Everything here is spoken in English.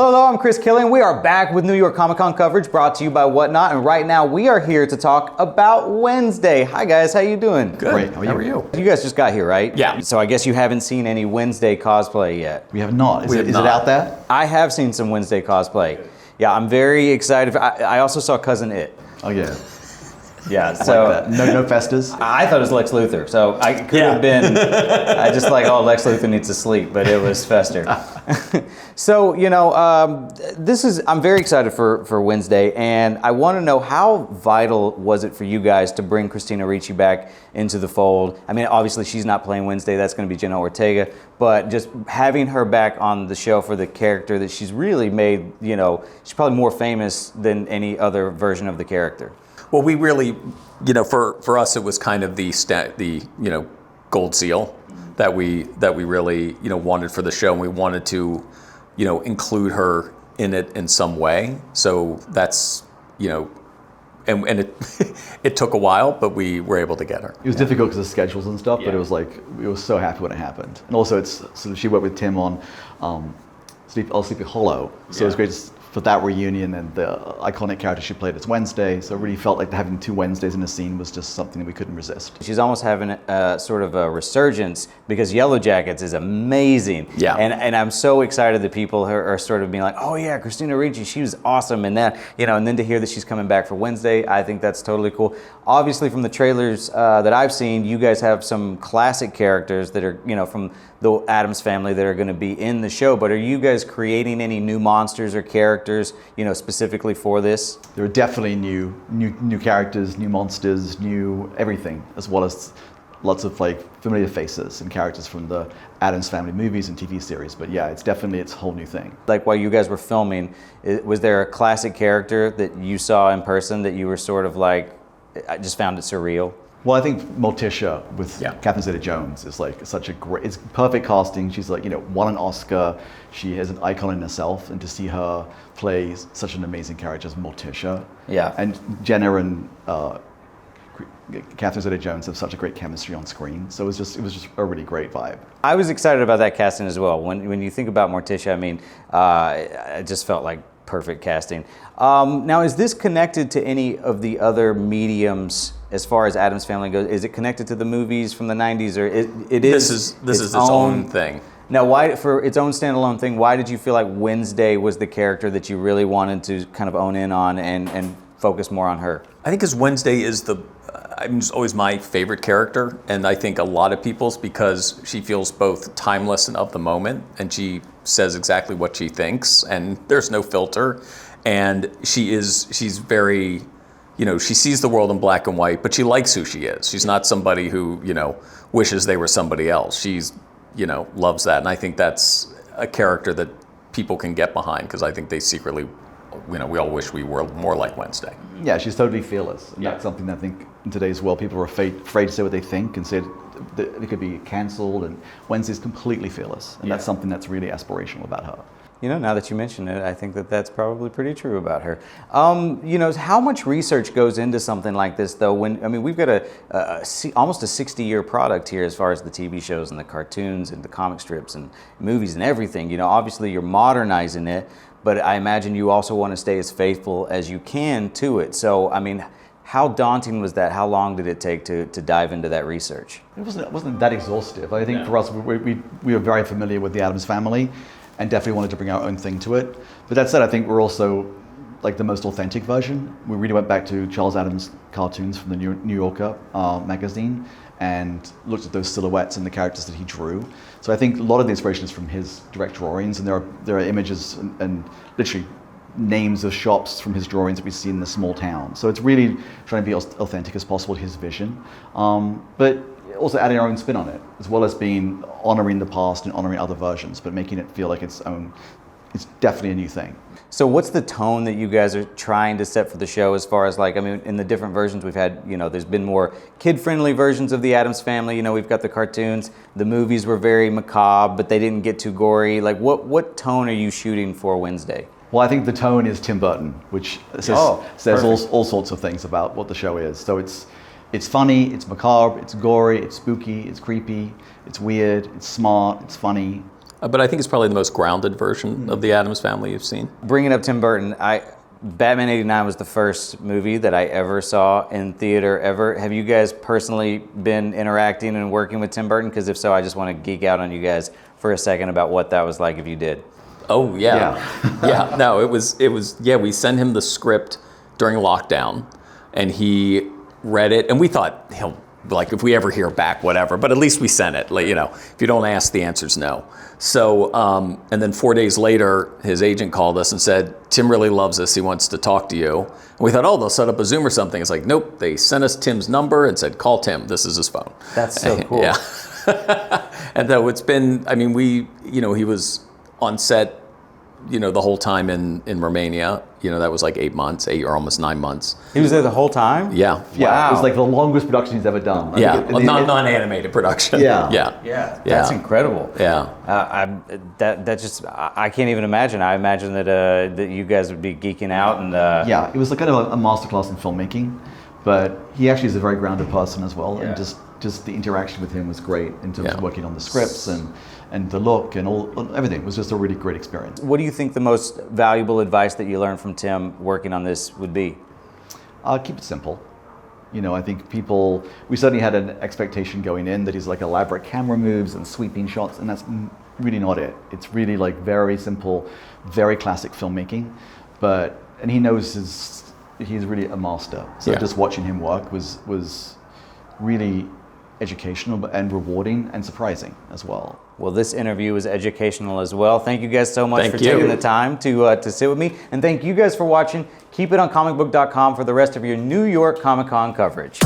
Hello, I'm Chris Killian. We are back with New York Comic Con coverage brought to you by Whatnot, and right now we are here to talk about Wednesday. Hi guys, how you doing? Good. Great. How are you? You guys just got here, right? Yeah. So I guess you haven't seen any Wednesday cosplay yet. We have not. Is it not. out there? I have seen some Wednesday cosplay. Yeah, I'm very excited. I also saw Cousin It. Oh yeah. Yeah, So so no Festus. I thought it was Lex Luthor, so I could have been. I just like, oh, Lex Luthor needs to sleep, but it was Fester. So I'm very excited for Wednesday, and I want to know how vital was it for you guys to bring Christina Ricci back into the fold? I mean, obviously she's not playing Wednesday; that's going to be Jenna Ortega. But just having her back on the show for the character that she's really made, she's probably more famous than any other version of the character. Well, we really, for us, it was kind of the gold seal that we really, wanted for the show, and we wanted to, include her in it in some way. So that's, and it it took a while, but we were able to get her. It was difficult because of schedules and stuff, but it was like we were so happy when it happened. And also, it's sort of she worked with Tim on Sleepy Hollow, so it was great for that reunion and the iconic character she played as Wednesday. So it really felt like having two Wednesdays in a scene was just something that we couldn't resist. She's almost having a sort of a resurgence because Yellow Jackets is amazing. Yeah. And I'm so excited that people are sort of being like, oh yeah, Christina Ricci, she was awesome. And that, and then to hear that she's coming back for Wednesday, I think that's totally cool. Obviously from the trailers that I've seen, you guys have some classic characters that are, from the Addams family that are going to be in the show, but are you guys creating any new monsters or characters, specifically for this? There are definitely new characters, new monsters, new everything, as well as lots of familiar faces and characters from the Addams Family movies and TV series. But yeah, it's a whole new thing. Like while you guys were filming, was there a classic character that you saw in person that you were sort of like, I just found it surreal? Well, I think Morticia with Catherine Zeta-Jones is such a great, it's perfect casting. She's won an Oscar. She is an icon in herself, and to see her play such an amazing character as Morticia. Yeah. And Jenna and Catherine Zeta-Jones have such a great chemistry on screen. So it was just a really great vibe. I was excited about that casting as well. When you think about Morticia, I mean, I just felt like perfect casting. Now, is this connected to any of the other mediums as far as Addams Family goes? Is it connected to the movies from the 90s, or it is? This is its own thing. Now, why, for its own standalone thing, why did you feel like Wednesday was the character that you really wanted to kind of own in on and focus more on her? I think because Wednesday is it's always my favorite character, and I think a lot of people's, because she feels both timeless and of the moment, and she says exactly what she thinks, and there's no filter, and she's very, she sees the world in black and white, but she likes who she is. She's not somebody who, wishes they were somebody else. She's, loves that, and I think that's a character that people can get behind, because I think they secretly, we all wish we were more like Wednesday. Yeah, she's totally fearless. And that's something that I think in today's world people are afraid to say what they think and say that it could be cancelled, and Wednesday's completely fearless. And that's something that's really aspirational about her. Now that you mention it, I think that's probably pretty true about her. How much research goes into something like this, though? We've got almost a 60-year product here as far as the TV shows and the cartoons and the comic strips and movies and everything. Obviously you're modernizing it, but I imagine you also want to stay as faithful as you can to it. So, how daunting was that? How long did it take to dive into that research? It wasn't that exhaustive. I think for us, we were very familiar with the Addams Family, and definitely wanted to bring our own thing to it. But that said, I think we're also the most authentic version. We really went back to Charles Addams cartoons from the New Yorker magazine and looked at those silhouettes and the characters that he drew. So I think a lot of the inspiration is from his direct drawings, and there are images and literally names of shops from his drawings that we see in the small town. So it's really trying to be as authentic as possible to his vision, but also adding our own spin on it, as well as honoring the past and honoring other versions, but making it feel like its own. It's definitely a new thing. So what's the tone that you guys are trying to set for the show, as far as in the different versions we've had, there's been more kid-friendly versions of the Addams Family. We've got the cartoons, the movies were very macabre, but they didn't get too gory. What tone are you shooting for Wednesday? Well, I think the tone is Tim Burton, which says all sorts of things about what the show is. So it's funny, it's macabre, it's gory, it's spooky, it's creepy, it's weird, it's smart, it's funny. But I think it's probably the most grounded version of the Addams Family you've seen. Bringing up Tim Burton, Batman '89 was the first movie that I ever saw in theater ever. Have you guys personally been interacting and working with Tim Burton? Because if so, I just want to geek out on you guys for a second about what that was like if you did. Oh yeah, yeah. No, it was. Yeah, we sent him the script during lockdown, and he read it, and we thought he'll like if we ever hear back, whatever. But at least we sent it. Like, if you don't ask, the answer's no. So, and then 4 days later, his agent called us and said, Tim really loves us. He wants to talk to you. And we thought, oh, they'll set up a Zoom or something. It's like, nope. They sent us Tim's number and said, call Tim. This is his phone. That's so cool. Yeah. And though it's been, I mean, he was on set, the whole time in Romania. That was like 8 months, 8 or almost 9 months. He was there the whole time? Yeah. Yeah, Wow. It was like the longest production he's ever done. Non-animated production. Yeah. That's incredible. Yeah. I can't even imagine. I imagine that you guys would be geeking out and. Yeah, it was like kind of a masterclass in filmmaking, but he actually is a very grounded person as well, and just the interaction with him was great in terms of working on the scripts and the look and everything. It was just a really great experience. What do you think the most valuable advice that you learned from Tim working on this would be? Keep it simple. I think we certainly had an expectation going in that he's like elaborate camera moves and sweeping shots, and that's really not it. It's really like very simple, very classic filmmaking, and he knows he's really a master. So just watching him work was really educational and rewarding and surprising as well. Well, this interview was educational as well. Thank you guys so much for taking the time to sit with me. And thank you guys for watching. Keep it on Comicbook.com for the rest of your New York Comic Con coverage.